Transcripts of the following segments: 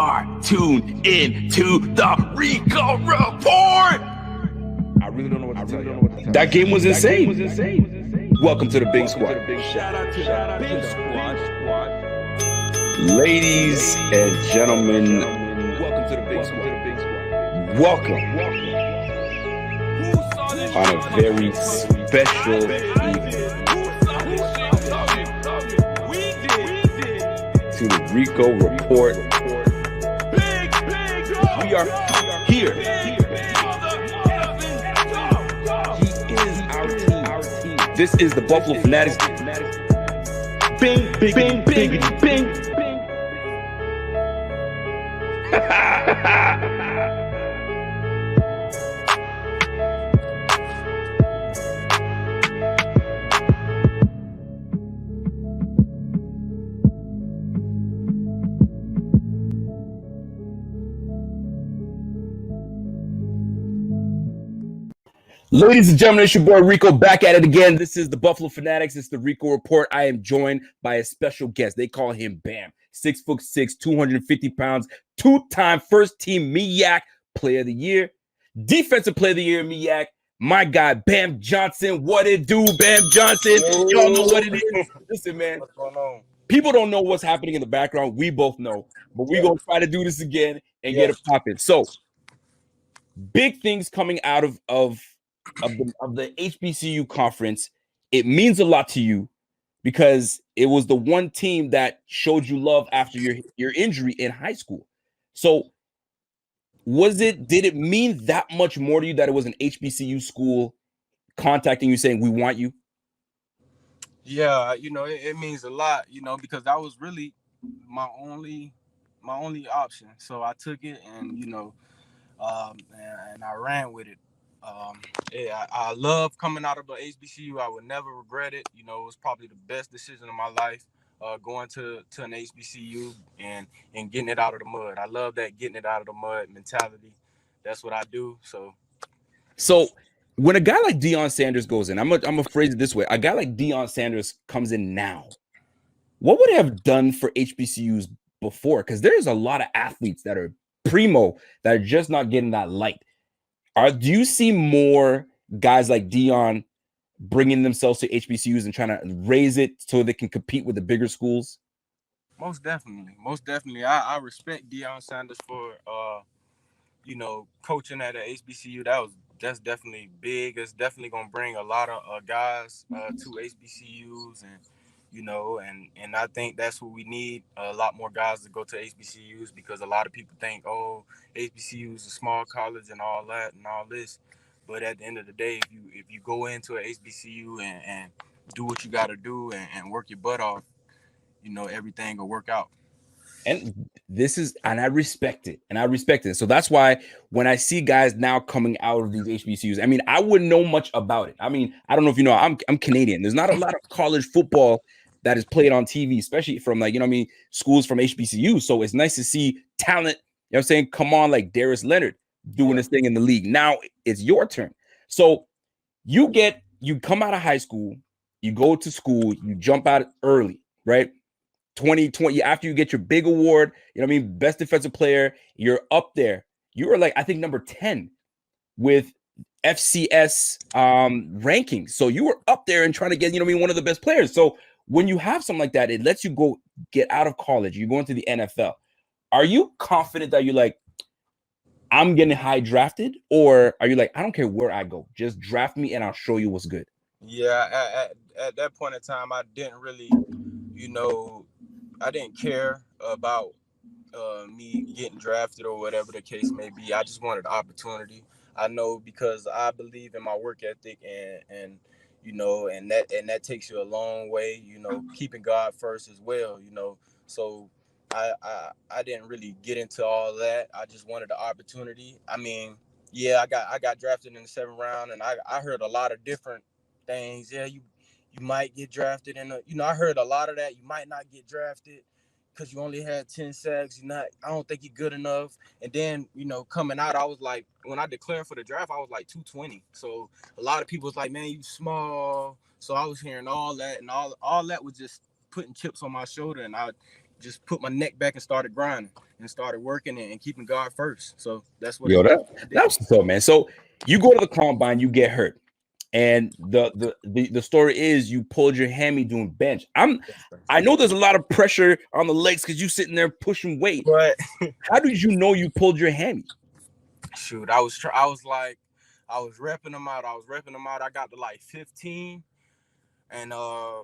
are tuned in to the Rico Report. I really don't know what to tell you. That game was insane. Welcome to the Big Squad. Shout out to the Big Squad. Ladies and gentlemen, Welcome to the Big Squad. welcome on a very special evening to the Rico Report. We are here. He is our team. This is the Buffalo Fanatics. Bing, bing, bing, bing, bing. Ladies and gentlemen, it's your boy Rico back at it again. This is the Buffalo Fanatics. It's the Rico Report. I am joined by a special guest. They call him Bam. 6'6", 250 pounds, two-time first-team MEAC Player of the Year, Defensive Player of the Year MEAC. My guy, Bam Johnson. What it do, Bam Johnson? Y'all know what it is. Listen, man. What's going on? People don't know what's happening in the background. We both know. But we're going to try to do this again and get it popping. So, big things coming out of the HBCU conference. It means a lot to you because it was the one team that showed you love after your injury in high school. So did it mean that much more to you that it was an HBCU school contacting you saying we want you? Yeah, it means a lot, because that was really my only option. So I took it and and I ran with it. I love coming out of the HBCU. I would never regret it. It was probably the best decision of my life, going to an HBCU and getting it out of the mud. I love that getting it out of the mud mentality. That's what I do. So when a guy like Deion Sanders goes in, I'm gonna phrase it this way: a guy like Deion Sanders comes in now, what would it have done for HBCUs before? Because there's a lot of athletes that are primo that are just not getting that light. Do you see more guys like Deion bringing themselves to HBCUs and trying to raise it so they can compete with the bigger schools? Most definitely. I respect Deion Sanders for coaching at a HBCU. That's definitely big. It's definitely gonna bring a lot of guys to HBCUs, and and I think that's what we need, a lot more guys to go to HBCUs, because a lot of people think, oh, HBCU is a small college and all that and all this. But at the end of the day, if you go into an HBCU and do what you got to do and work your butt off, everything will work out. And I respect it. So that's why when I see guys now coming out of these HBCUs, I mean, I wouldn't know much about it. I mean, I don't know if you know, I'm Canadian. There's not a lot of college football that is played on TV, especially from schools from HBCU. So it's nice to see talent, come on, like Darius Leonard doing this thing in the league. Now it's your turn. So you come out of high school, you go to school, you jump out early, right? 2020, after you get your big award, best defensive player, you're up there. You were I think number 10 with FCS rankings. So you were up there and trying to get, one of the best players. So when you have something like that, it lets you go get out of college. You go into the NFL. Are you confident that you're I'm getting high drafted? Or are you I don't care where I go, just draft me and I'll show you what's good? Yeah, at that point in time, I didn't really, I didn't care about me getting drafted or whatever the case may be. I just wanted the opportunity. I know, because I believe in my work ethic and that takes you a long way, keeping God first as well, So I didn't really get into all that. I just wanted the opportunity. I mean, I got drafted in the 7th round, and I heard a lot of different things. Yeah, you might get drafted I heard a lot of that. You might not get drafted because you only had 10 sacks. I don't think you're good enough. And then, coming out, I was when I declared for the draft, I was 220. So a lot of people was man, you small. So I was hearing all that, and all that was just putting chips on my shoulder. And I just put my neck back and started grinding and started working and keeping God first. So that's what Yo, it that, I did. that's what's up, man. So you go to the combine, you get hurt. And the story is you pulled your hammy doing bench. I know there's a lot of pressure on the legs because you sitting there pushing weight. But How did you know you pulled your hammy? shoot, I was repping them out. I got to like 15, and I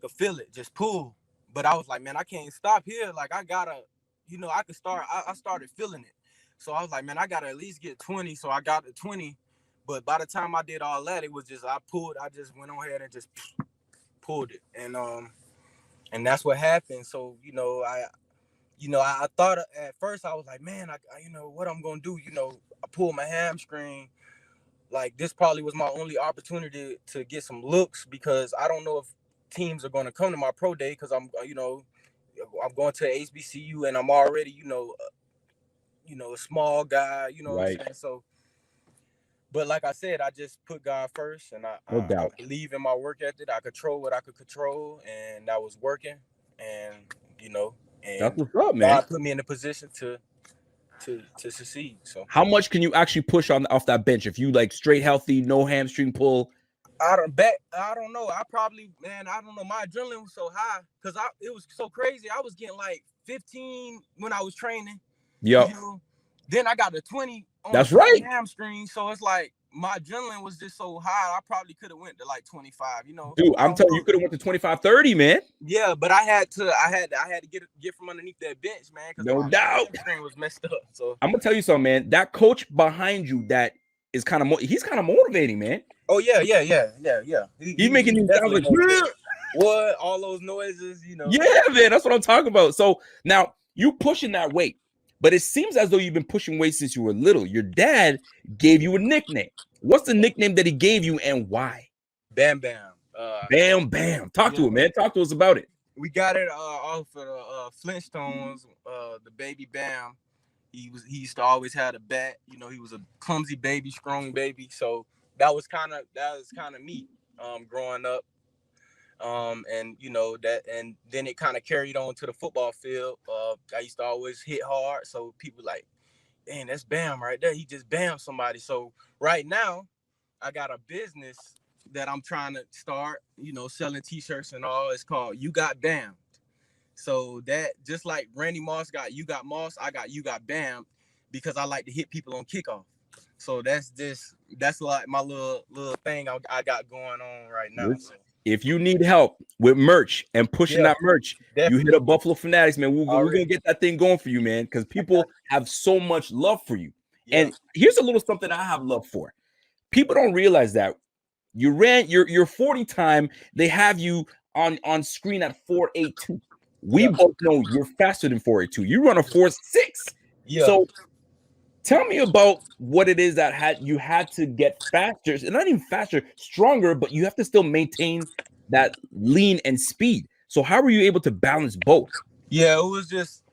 could feel it just pull. But I was like, man, I can't stop here. Like I gotta, I could start. I started feeling it. So I was like, man, I gotta at least get 20. So I got to 20. But by the time I did all that, it was just I just went on ahead and just pulled it. And that's what happened. So, I thought at first I was like, man, I what I'm gonna do. I pulled my hamstring. Like this probably was my only opportunity to get some looks because I don't know if teams are gonna come to my pro day because I'm going to HBCU and I'm already, a small guy, what I'm Right. saying? So, but like I said, I just put God first and No I doubt. believe in my work ethic. I control what I could control and that was working. And, That's and what's up, man. God put me in a position to succeed. So How much can you actually push off that bench if you like straight healthy, no hamstring pull? I don't know. I don't know. My adrenaline was so high because it was so crazy. I was getting like 15 when I was training. Yep. Then I got the 20 on That's the right. hamstring. So it's like my adrenaline was just so high. I probably could have went to like 25, Dude, I'm telling you, you could have went to 25, 30, man. Yeah, but I had to get from underneath that bench, man, because No my doubt. hamstring was messed up. So I'm gonna tell you something, man. That coach behind you that is he's kind of motivating, man. oh yeah. He's making these sounds like, yeah. What all those noises, Yeah, man, that's what I'm talking about. So now you pushing that weight, but it seems as though you've been pushing weight since you were little. Your dad gave you a nickname. What's the nickname that he gave you and why? Bam Bam. Bam Bam. Talk to him, man. Talk to us about it. We got it off of the Flintstones, the baby Bam. He used to always have a bat. He was a clumsy baby, strong baby. So that was kind of me growing up. And and then it kind of carried on to the football field. I used to always hit hard, so people like, "Dang, that's Bam right there. He just bammed somebody." So right now, I got a business that I'm trying to start. Selling T-shirts and all. It's called "You Got Bammed." So that just like Randy Moss got "You Got Moss," I got "You Got Bammed" because I like to hit people on kickoff. So that's like my little thing I got going on right now. So. If you need help with merch and pushing that merch, definitely. you hit up Buffalo Fanatics, man. We're gonna get that thing going for you, man, because people have so much love for you. Yeah. And here's a little something I have love for. People don't realize that you ran your 40 time. They have you on screen at 4.82. We both know you're faster than 4.82. You run a 4.6. Yeah. So tell me about what it is that you had to get faster, and not even faster, stronger, but you have to still maintain that lean and speed. So how were you able to balance both? Yeah, it was just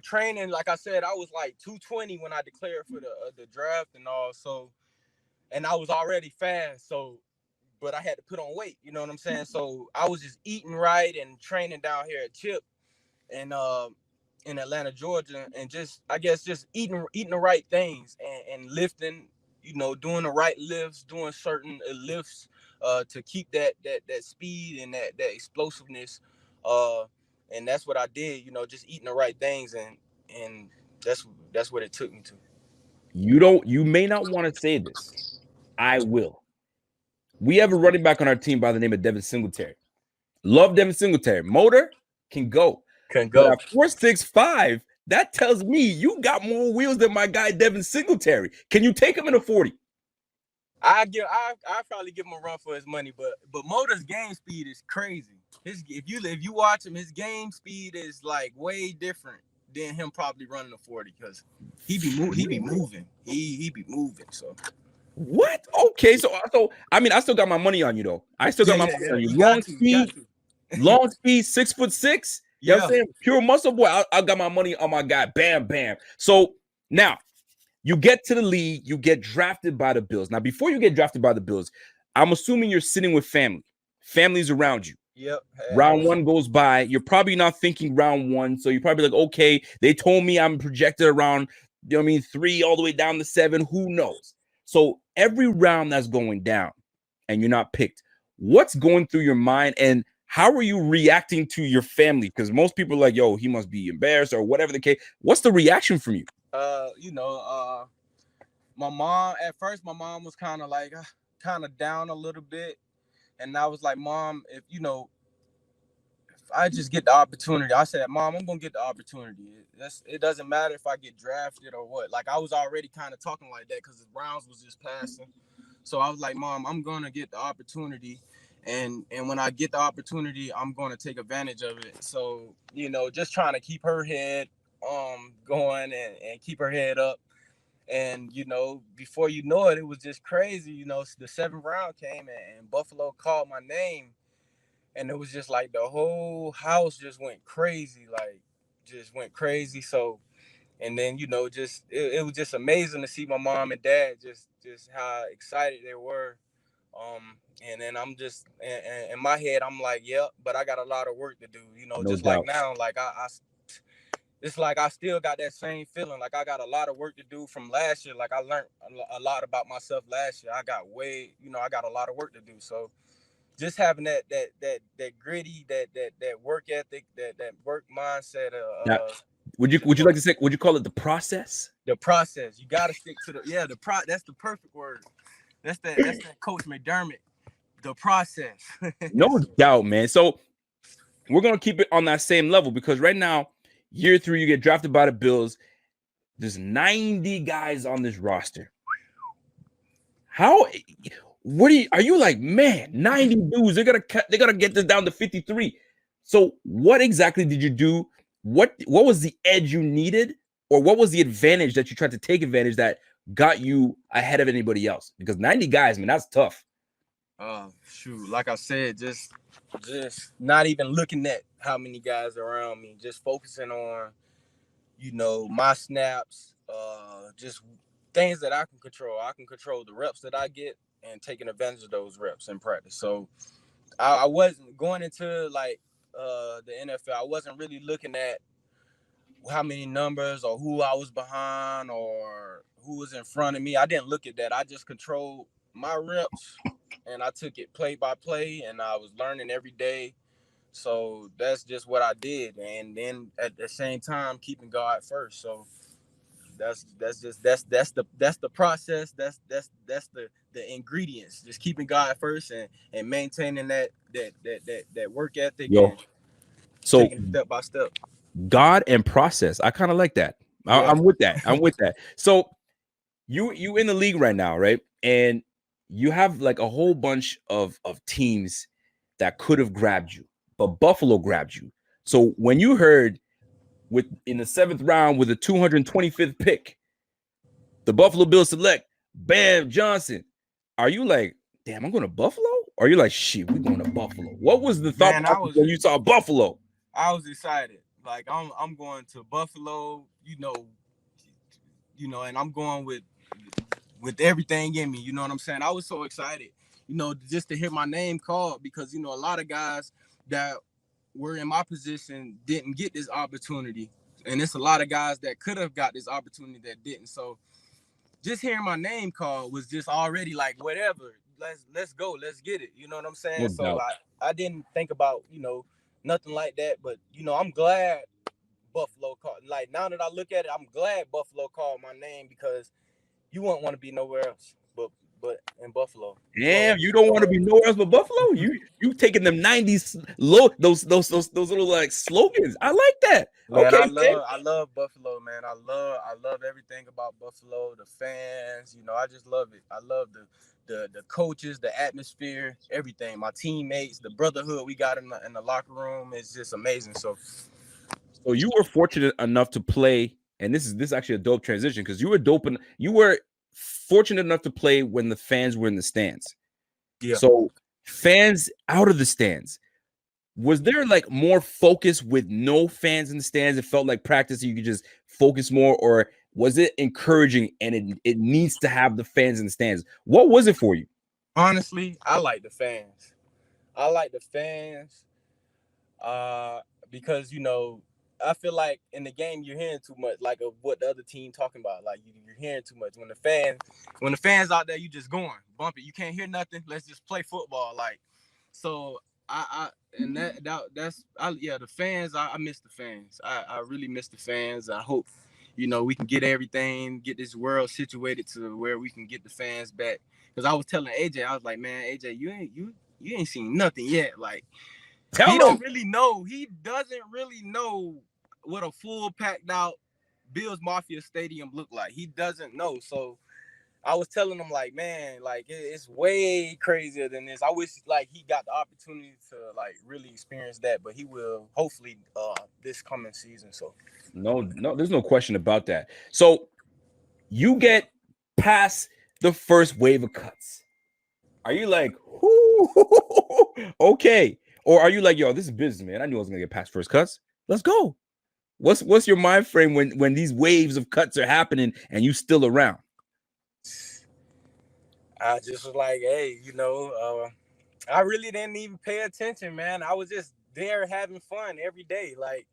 training. Like I said, I was like 220 when I declared for the draft and all. So, and I was already fast. So, but I had to put on weight. You know what I'm saying? So I was just eating right and training down here at Chip, and in Atlanta, Georgia, and just eating the right things and lifting, doing the right lifts, doing certain lifts to keep that speed and that explosiveness. And that's what I did, just eating the right things, and that's what it took me to. You may not want to say this. I will. We have a running back on our team by the name of Devin Singletary. Love Devin Singletary. Motor can go. But at 4.65, that tells me you got more wheels than my guy Devin Singletary. Can you take him in a 40? I probably give him a run for his money, but Motor's game speed is crazy. If you watch him, his game speed is like way different than him probably running a 40 because he be moving. He be moving. So what? Okay, so I mean, I still got my money on you though. I still got my money on you. Long speed, 6'6". You know what I'm saying? Pure muscle boy. I got my money on my guy. Bam, bam. So now you get to the league, you get drafted by the Bills. Now, before you get drafted by the Bills, I'm assuming you're sitting with family. Family's around you. Yep. Round one goes by. You're probably not thinking round one. So you're probably like, okay, they told me I'm projected around, 3 all the way down to 7. Who knows? So every round that's going down and you're not picked, what's going through your mind and how are you reacting to your family? Because most people are like, yo, he must be embarrassed or whatever the case. What's the reaction from you? My mom, at first, my mom was kind of like, kind of down a little bit. And I was like, Mom, if I just get the opportunity. I said, Mom, I'm gonna get the opportunity. It doesn't matter if I get drafted or what. Like I was already kind of talking like that because the Browns was just passing. So I was like, Mom, I'm gonna get the opportunity, and when I get the opportunity, I'm gonna take advantage of it. So just trying to keep her head going and keep her head up. And before you know it, it was just crazy. The 7th round came and Buffalo called my name. And it was just like the whole house just went crazy, So, and then just it was just amazing to see my mom and dad just how excited they were. And then I'm just in my head, I'm like, yep, but I got a lot of work to do. No Just doubt. like now, like I it's like I still got that same feeling. Like I got a lot of work to do from last year. Like I learned a lot about myself last year. I got I got a lot of work to do. So just having that gritty, that work ethic, that work mindset. Now, would you like to say? Would you call it the process? The process. You got to stick to That's the perfect word. That's that Coach McDermott. The process. No doubt, man. So we're gonna keep it on that same level because right now, year 3, you get drafted by the Bills. There's 90 guys on this roster. Are you like, man, 90 dudes, they're gonna get this down to 53. So what exactly did you do? What was the edge you needed, or what was the advantage that you tried to take advantage that got you ahead of anybody else? Because 90 guys, man, that's tough. Shoot, like I said, just not even looking at how many guys are around me, just focusing on, my snaps, just things that I can control. I can control the reps that I get and taking advantage of those reps in practice. So I wasn't going into like the NFL. I wasn't really looking at how many numbers or who I was behind or who was in front of me. I didn't look at that. I just controlled my reps and I took it play by play and I was learning every day. So that's just what I did. And then at the same time, keeping God first. So that's the process. That's the ingredients. Just keeping God first and maintaining that work ethic and taking it step by step. God and process. I kind of like that. Yeah. I'm with that. So you in the league right now, right? And you have like a whole bunch of teams that could have grabbed you, but Buffalo grabbed you. So when you heard in the 7th round with the 225th pick, the Buffalo Bills select Bam Johnson, are you like, damn, I'm going to Buffalo? Or are you like, shit, we're going to Buffalo? What was the thought when you saw Buffalo? I was excited. Like I'm going to Buffalo, and I'm going with everything in me. You know what I'm saying? I was so excited, just to hear my name called because, a lot of guys that were in my position didn't get this opportunity. And it's a lot of guys that could have got this opportunity that didn't. So just hearing my name called was just already like, whatever, let's go, let's get it. You know what I'm saying? So I didn't think about, nothing like that. But, I'm glad Buffalo called. Like, now that I look at it, I'm glad Buffalo called my name because you wouldn't want to be nowhere else but in Buffalo. Damn, you don't want to be nowhere else but Buffalo? You taking them 90s those little like slogans. I like that. Man, okay, I love Buffalo, man. I love everything about Buffalo, the fans, I just love it. I love the coaches, the atmosphere, everything. My teammates, the brotherhood we got in the locker room is just amazing. So you were fortunate enough to play, and this is actually a dope transition because you were fortunate enough to play when the fans were in the stands. Yeah. So fans out of the stands, was there like more focus with no fans in the stands? It felt like practice, you could just focus more, or was it encouraging and it needs to have the fans in the stands? What was it for you? Honestly, I like the fans. I like the fans, uh, because I feel like in the game you're hearing too much, like of what the other team talking about. Like you're hearing too much. When the fans out there, you just going bump it. You can't hear nothing. Let's just play football. Like so, I and that's yeah, the fans. I miss the fans. I really miss the fans. I hope we can get everything, get this world situated to where we can get the fans back. Because I was telling AJ, I was like, man, AJ, you ain't seen nothing yet. Like he Tell don't them. really know. He doesn't really know what a full packed out Bills Mafia stadium look like. He doesn't know. So I was telling him like, man, like it's way crazier than this. I wish like he got the opportunity to like really experience that, but he will hopefully this coming season. So No, there's no question about that. So you get past the first wave of cuts. Are you like, okay, or are you like, yo, this is business, man? I knew I was gonna get past first cuts. Let's go. What's your mind frame when these waves of cuts are happening and you still around? I just was like, hey, I really didn't even pay attention, man. I was just there having fun every day, like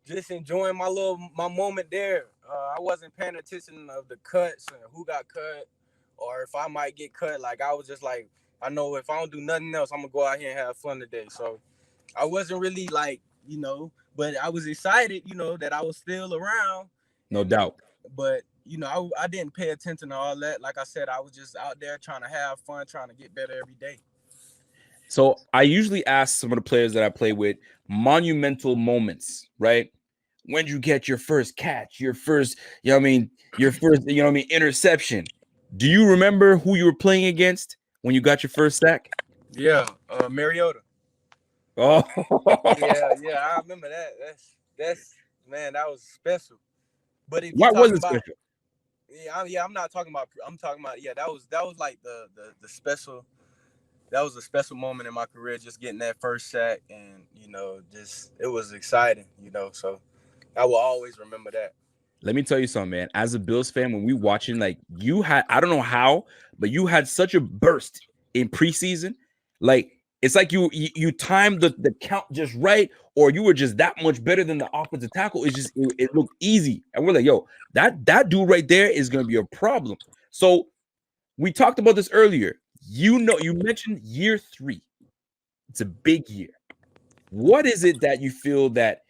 just enjoying my moment there. I wasn't paying attention of the cuts and who got cut, or if I might get cut. Like I was just like, I know if I don't do nothing else, I'm gonna go out here and have fun today. So I wasn't really like, but I was excited, that I was still around, No and doubt. but I didn't pay attention to all that. Like I said, I was just out there trying to have fun, trying to get better every day. So I usually ask some of the players that I play with monumental moments, right? When you get your first catch, your first, your first, interception. Do you remember who you were playing against when you got your first sack? Yeah, Mariota. Oh, Yeah, I remember that. That's man, that was special. But if you why was talking it about, special? I'm not talking about. I'm talking about, yeah, that was like the special. That was a special moment in my career, just getting that first sack, and just it was exciting. So I will always remember that. Let me tell you something, man. As a Bills fan, when we watching, like you had, I don't know how, but you had such a burst in preseason. Like it's like you timed the count just right, or you were just that much better than the offensive tackle. It looked easy, and we're like, yo, that dude right there is gonna be a problem. So we talked about this earlier. You mentioned year 3. It's a big year. What is it that you feel that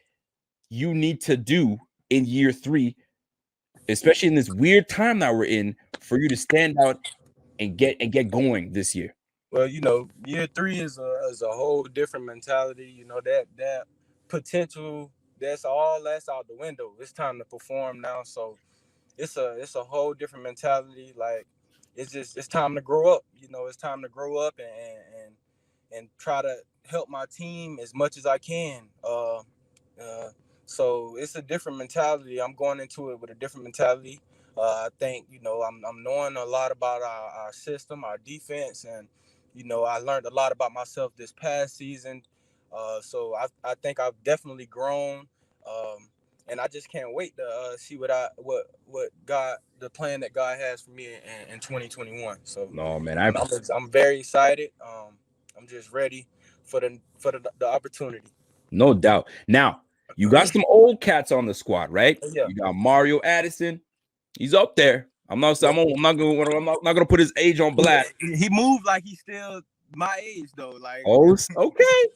you need to do in year 3, especially in this weird time that we're in, for you to stand out and get going this year? Well, year three is a whole different mentality. That potential, that's out the window. It's time to perform now. So it's a whole different mentality. Like it's time to grow up. It's time to grow up and try to help my team as much as I can. Uh, so it's a different mentality. I'm going into it with a different mentality. I think I'm knowing a lot about our system, our defense, and I learned a lot about myself this past season. So I think I've definitely grown, and I just can't wait to see what God, the plan that God has for me in 2021. So No, man, I'm very excited. I'm just ready for the opportunity. no doubt. Now you got some old cats on the squad, right? Yeah. You got Mario Addison. He's up there. Yeah. I'm not gonna put his age on blast. He moved like he's still my age though. Like Oh,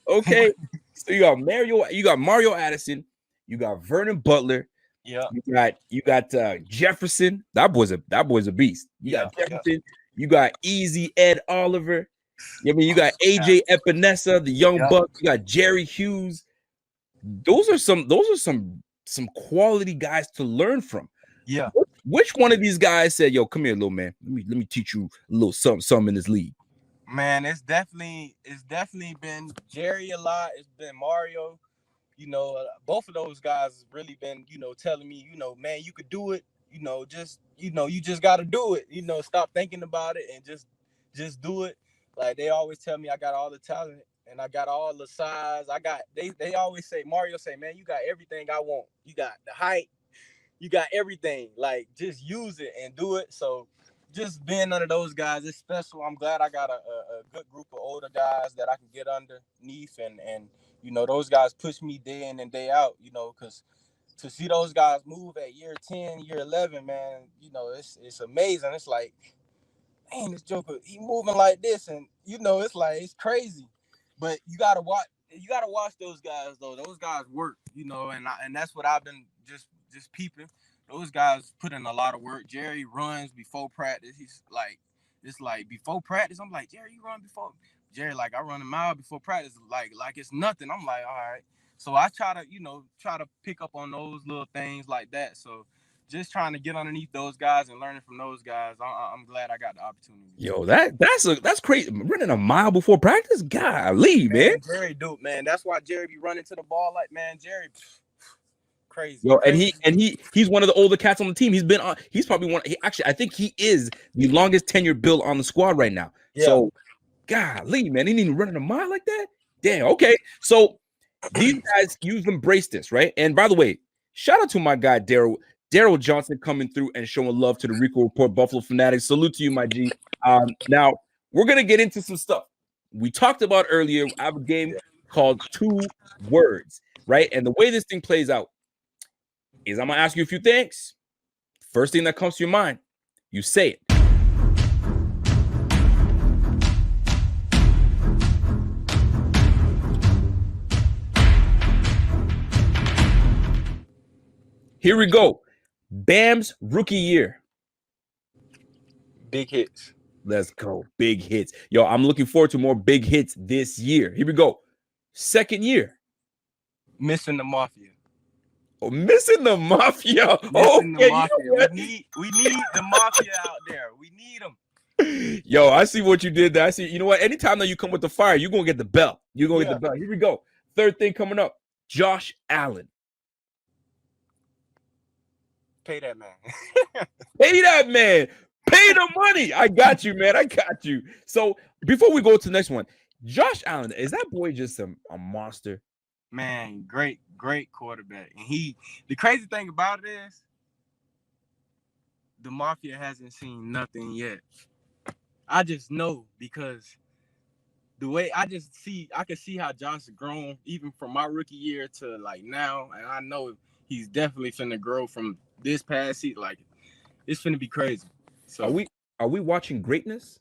okay. So you got Mario Addison, you got Vernon Butler, yeah, you got Jefferson. That boy's a beast. You got yeah, Jefferson, you got Easy Ed Oliver. You got AJ Epinesa, the young yeah, buck. You got Jerry Hughes. Those are some quality guys to learn from. yeah. Which one of these guys said, "Yo, come here, little man. Let me teach you a little something in this league"? Man, it's definitely been Jerry a lot. It's been Mario. Both of those guys has really been, telling me, man, you could do it. You just got to do it. Stop thinking about it and just do it. Like they always tell me, I got all the talent and I got all the size. They always say, Mario say, man, you got everything I want. You got the height, you got everything. Like just use it and do it. So just being under those guys, it's special. I'm glad I got a good group of older guys that I can get underneath, and those guys push me day in and day out. Because to see those guys move at year 10, year 11, man, it's amazing. It's like, man, this Joker, he moving like this, and it's like it's crazy. But you gotta watch. You gotta watch those guys though. Those guys work, and that's what I've been just peeping. Those guys put in a lot of work. Jerry runs before practice. He's like, it's like before practice. I'm like, Jerry, you run before? Jerry, like, I run a mile before practice, like it's nothing. I'm like, all right. So I try to pick up on those little things like that. So just trying to get underneath those guys and learning from those guys. I'm glad I got the opportunity. Yo, that's crazy. Running a mile before practice, golly, man. Jerry do, man. That's why Jerry be running to the ball like, man, Jerry. Crazy. Yo, crazy. and he's one of the older cats on the team. He's probably one. I think he is the longest tenured Bill on the squad right now. Yeah. So, golly, man, he didn't even run a mile like that. Damn. Okay, so these guys, you've embraced this, right? And by the way, shout out to my guy Darryl Johnson coming through and showing love to the Rico Report Buffalo Fanatics. Salute to you, my G. Now we're gonna get into some stuff we talked about earlier. I have a game called 2 Words, right? And the way this thing plays out is I'm gonna ask you a few things. First thing that comes to your mind, you say it. Here we go. Bam's rookie year. Big hits. Let's go. Big hits. Yo, I'm looking forward to more big hits this year. Here we go. Second year. Missing the Mafia. Oh, missing the Mafia. Missing the Mafia. We need the Mafia out there. We need them. Yo, I see what you did there. I see. You know what? Anytime that you come with the fire, you're going to get the belt. You're going to get the belt. Here we go. Third thing coming up. Josh Allen. Pay that man. Pay that man. Pay the money. I got you, man. I got you. So before we go to the next one, Josh Allen, is that boy just a monster? Man, great quarterback. And the crazy thing about it is the Mafia hasn't seen nothing yet. I just know because the way I can see how Josh has grown even from my rookie year to like now. And I know he's definitely finna grow from this past season. Like, it's finna be crazy. So are we watching greatness?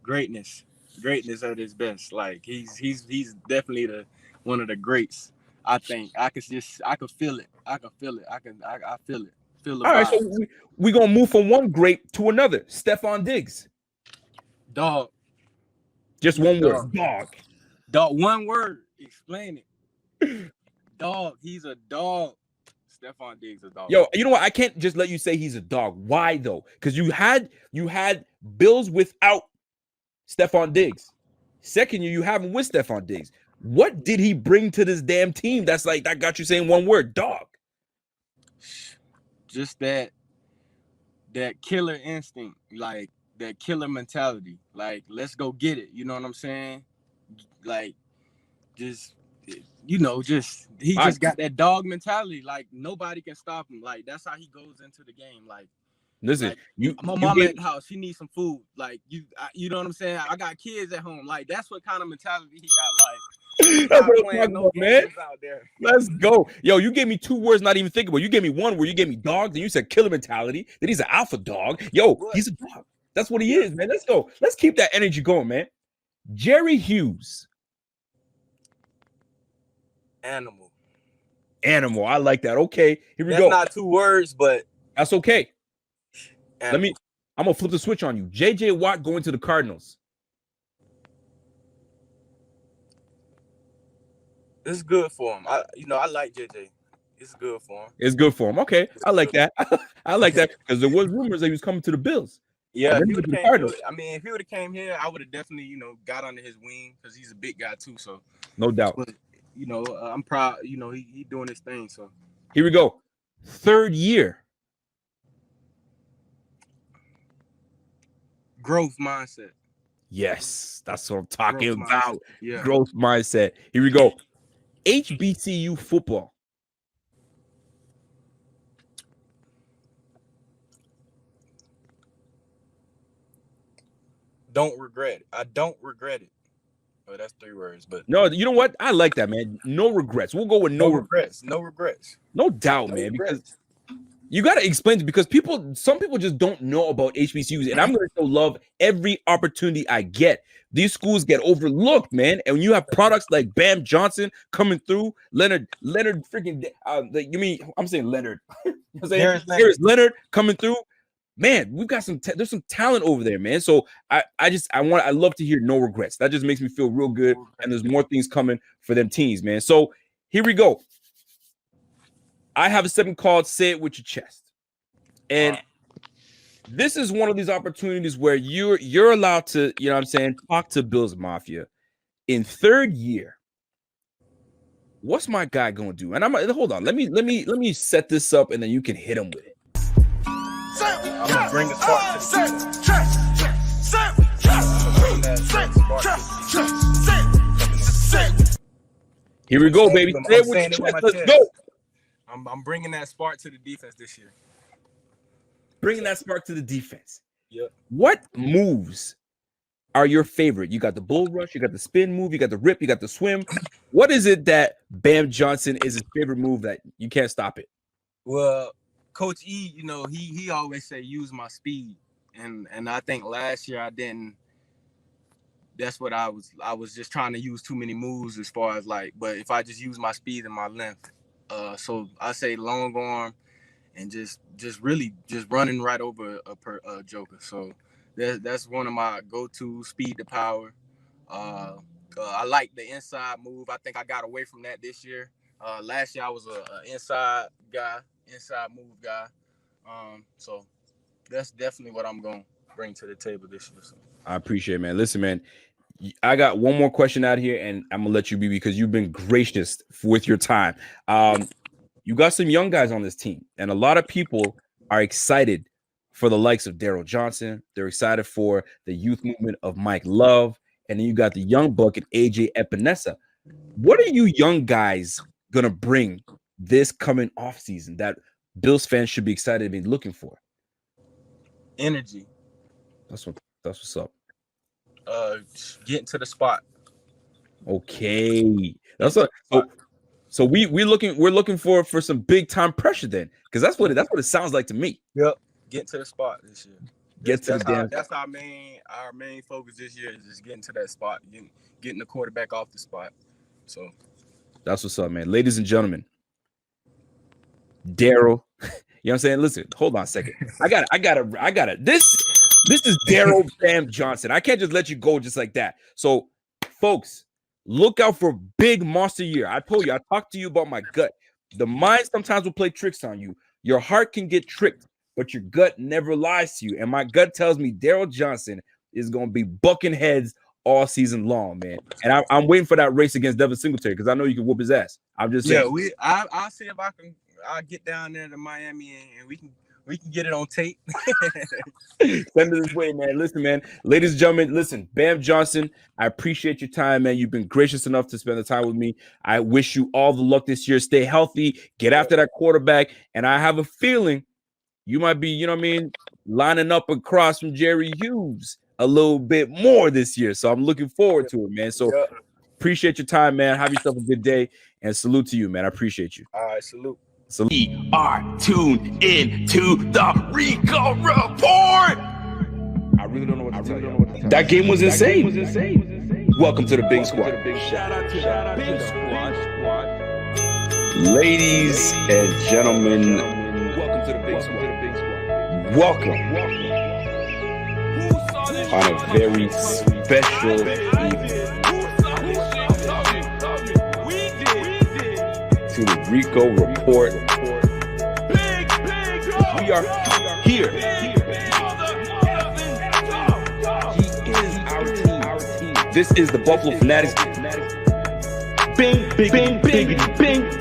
Greatness at his best. Like he's definitely one of the greats. I think I could feel it. I feel it. Feel the All vibe. right, so we're gonna move from one great to another. Stephon Diggs. Dog. Just one word. Dog. One word. Explain it. Dog. He's a dog. Stephon Diggs a dog. Yo, you know what? I can't just let you say he's a dog. Why though? Because you had Bills without Stephon Diggs. Second year, you have him with Stephon Diggs. What did he bring to this damn team that got you saying one word, dog? Just that killer instinct, like that killer mentality. Like, let's go get it. You know what I'm saying? Like, just he just got that dog mentality. Like, nobody can stop him. Like, that's how he goes into the game. Like, listen, my mama at the house, she needs some food. Like, you know what I'm saying? I got kids at home. Like, that's what kind of mentality he got. Like, that's what I'm talking about, man. Out there. Let's go. Yo, you gave me 2 words, not even thinking about. You gave me one word. You gave me dog. Then you said killer mentality. Then he's an alpha dog. Yo, what? He's a dog. That's what he is, man. Let's go. Let's keep that energy going, man. Jerry Hughes. Animal. I like that. Okay, here we go. That's not 2 words, but that's okay. Animal. I'm gonna flip the switch on you. JJ Watt going to the Cardinals. It's good for him. I like JJ. It's good for him. It's good for him. Okay, I like that. I like that because there was rumors that he was coming to the Bills. Yeah, if he would have came here, I would have definitely, got under his wing because he's a big guy too. So no doubt. But, I'm proud. He doing his thing. So here we go. Third year. Growth mindset. Yes, that's what I'm talking about. Yeah. Growth mindset. Here we go. HBCU football. don't regret it. I don't regret it. Oh, that's 3 words, but No, you know what? I like that, man. No regrets. We'll go with no regrets. No regrets. No doubt, man. Because you got to explain it, because some people just don't know about HBCUs, and I'm going to show love every opportunity I get. These schools get overlooked, man. And when you have products like Bam Johnson coming through, Leonard freaking, I'm saying Leonard. I'm saying Here's Leonard coming through. Man, we've got there's some talent over there, man. So I love to hear no regrets. That just makes me feel real good. And there's more things coming for them teams, man. So here we go. I have a segment called Say It With Your Chest. And this is one of these opportunities where you're allowed to, you know what I'm saying, talk to Bills Mafia. In 3rd year, what's my guy gonna do? And hold on, let me set this up, and then you can hit him with it. I'm gonna bring the spark to the Here we go, baby. Say it with your chest. Let's go. I'm bringing that spark to the defense this year. Bringing that spark to the defense. Yep. What moves are your favorite? You got the bull rush, you got the spin move, you got the rip, you got the swim. What is it that Bam Johnson is his favorite move that you can't stop it? Well, Coach E, you know, he always say use my speed, and I think last year I didn't. That's what I was just trying to use too many moves as far as like, but if I just use my speed and my length, so I say long arm, and just really just running right over a joker. So that's one of my go-to, speed to power. I like the inside move. I think I got away from that this year. Last year I was a inside move guy. So that's definitely what I'm going to bring to the table this year. So. I appreciate it, man. Listen, man, I got one more question out here, and I'm going to let you be, because you've been gracious with your time. You got some young guys on this team, and a lot of people are excited for the likes of Darryl Johnson. They're excited for the youth movement of Mike Love, and then you got the young bucket, AJ Epinesa. What are you young guys going to bring this coming off season that Bills fans should be excited to be looking for? Energy. That's what's up. Getting to the spot. Okay. That's what. So we're looking for some big time pressure then, because that's what it sounds like to me. Yep. Get to the spot this year. That's our main focus this year, is just getting to that spot, getting the quarterback off the spot. So that's what's up, man. Ladies and gentlemen, Darryl, you know what I'm saying? Listen, hold on a second. I got it. This is Darryl Bam Johnson. I can't just let you go just like that. So, folks, look out for big monster year. I told you, I talked to you about my gut. The mind sometimes will play tricks on you. Your heart can get tricked, but your gut never lies to you. And my gut tells me Darryl Johnson is going to be bucking heads all season long, man. And I'm waiting for that race against Devin Singletary, because I know you can whoop his ass. I'm just saying. Yeah, I'll see if I'll get down there to Miami, and we can get it on tape. Send it this way, man. Listen, man. Ladies and gentlemen, listen, Bam Johnson, I appreciate your time, man. You've been gracious enough to spend the time with me. I wish you all the luck this year. Stay healthy. Get after that quarterback. And I have a feeling you might be, you know what I mean, lining up across from Jerry Hughes a little bit more this year. So I'm looking forward to it, man. So appreciate your time, man. Have yourself a good day. And salute to you, man. I appreciate you. All right, salute. So We are tuned in to the Rico Report. I really don't know what to tell you. That game was insane. Welcome to the Big Squad. Shout out to the Big Squad. Ladies and gentlemen, Welcome to the Big Squad. welcome on a very special evening to the Rico Report. We are here. He is our team. This is the Buffalo Fanatics. Bing, bing, bing, bing, bing.